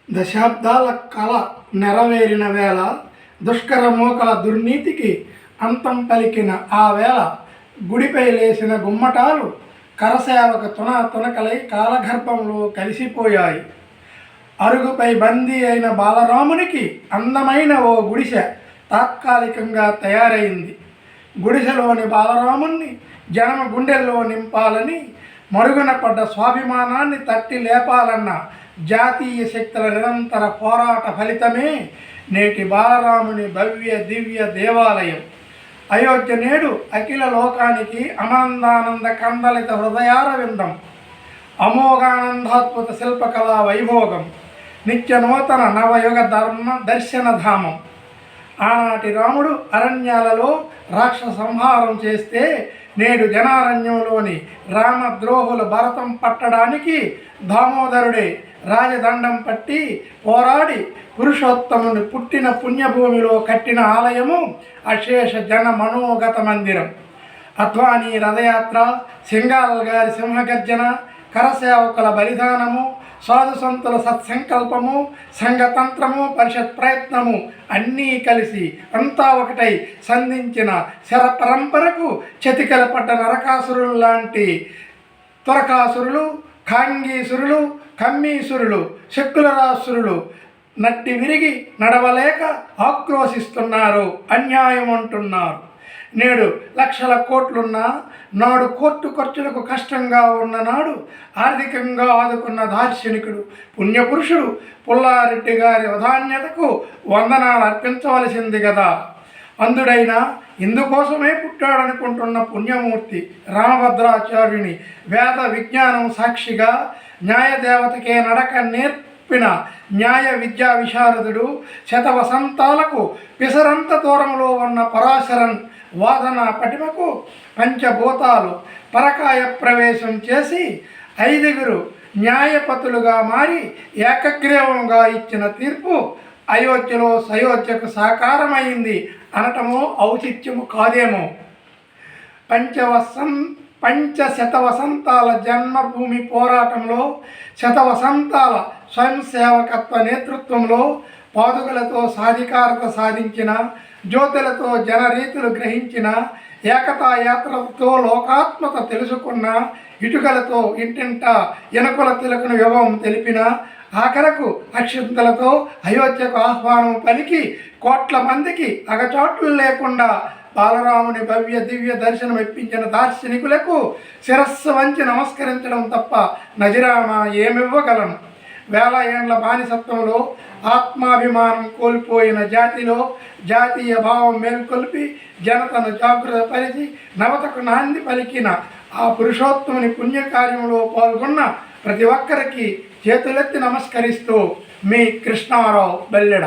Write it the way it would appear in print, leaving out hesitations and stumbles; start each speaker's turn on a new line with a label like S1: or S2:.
S1: దశాబ్దాల కళ నెరవేరిన వేళ దుష్కర మోకల దుర్నీతికి అంతం పలికిన ఆ వేళ గుడిపై లేచిన గుమ్మటాలు కరసేవక తునకలై కాలగర్భంలో కలిసిపోయాయి. అరుగుపై బందీ అయిన బాలరామునికి అందమైన ఓ గుడిసె తాత్కాలికంగా తయారైంది. గుడిసెలోని బాలరాముణ్ణి జనమ గుండెల్లో నింపాలని, మరుగున పడ్డ స్వాభిమానాన్ని తట్టి లేపాలన్న జాతీయ శక్తుల నిరంతర పోరాట ఫలితమే నేటి బాలరాముని భవ్య దివ్య దేవాలయం. అయోధ్య నేడు అఖిల లోకానికి అమానందానంద కందలిత హృదయారవిందం, అమోఘానందాద్భుత శిల్పకళా వైభోగం, నిత్య నూతన నవయుగ దర్శనధామం. ఆనాటి రాముడు అరణ్యాలలో రాక్షస సంహారం చేస్తే నేడు జనారణ్యంలోని రామద్రోహుల భరతం పట్టడానికి దామోదరుడే రాజదండం పట్టి పోరాడి పురుషోత్తముని పుట్టిన పుణ్యభూమిలో కట్టిన ఆలయము అశేష జన మనోగత మందిరం. అద్వానీ రథయాత్ర, సింగాల్ గారి సింహగర్జన, కరసేవకుల బలిదానము, సాధు సంతుల సత్సంకల్పము, సంఘతంత్రము, పరిషత్ ప్రయత్నము అన్నీ కలిసి అంతా ఒకటై సంధించిన శర పరంపరకు చతికల పడ్డ నరకాసురులు లాంటి తురకాసురులు, ఖాంగీసురులు, కమ్మీసురులు, సెక్యులరాసురులు నట్టి విరిగి నడవలేక ఆక్రోశిస్తున్నారు, అన్యాయం అంటున్నారు. నేడు లక్షల కోట్లున్నా నాడు కోర్టు ఖర్చులకు కష్టంగా ఉన్ననాడు ఆర్థికంగా ఆదుకున్న దార్శనికుడు పుణ్యపురుషుడు పుల్లారెడ్డి గారి వధాన్యతకు వందనాలు అర్పించవలసింది కదా. అందుడైన ఇందుకోసమే పుట్టాడనుకుంటున్న పుణ్యమూర్తి రామభద్రాచార్యుని వేద విజ్ఞానం సాక్షిగా న్యాయదేవతకే నడక నేర్పిన న్యాయ విద్యా విశారదుడు, శతవసంతాలకు పిసరంత దూరంలో ఉన్న పరాశరన్ వాదన పటిమకు పంచభూతాలు పరకాయ ప్రవేశం చేసి 5గురు న్యాయపతులుగా మారి ఏకగ్రీవంగా ఇచ్చిన తీర్పు అయోధ్యలో సయోధ్యకు సాకారమైంది అనటము ఔచిత్యము కాదేమో. పంచశతవసంతాల జన్మభూమి పోరాటంలో, శతవసంతాల స్వయంసేవకత్వ నేతృత్వంలో పాదుకలతో సాధికారత సాధించిన, జ్యోతులతో జనరీతులు గ్రహించిన, ఏకతా యాత్రలతో లోకాత్మత తెలుసుకున్న, ఇటుకలతో ఇంటింట ఎనుకల తిలకుని విభవం తెలిపిన, ఆఖరకు అక్షింతలతో అయోధ్యకు ఆహ్వానం పలికి కోట్ల మందికి అగచాట్లు లేకుండా బాలరాముని భవ్య దివ్య దర్శనం ఇప్పించిన దార్శనికులకు శిరస్సు వంచి నమస్కరించడం తప్ప నజిరామా ఏమివ్వగలను? వేల ఏండ్ల బానిసత్వంలో ఆత్మాభిమానం కోల్పోయిన జాతిలో జాతీయ భావం మేల్కొల్పి జనతను జాగృతపరిచి నవతకు నాంది పలికిన ఆ పురుషోత్తముని పుణ్యకార్యంలో పాల్గొన్న ప్రతి ఒక్కరికి చేతులెత్తి నమస్కరిస్తూ మీ కృష్ణారావు బెల్లెడ.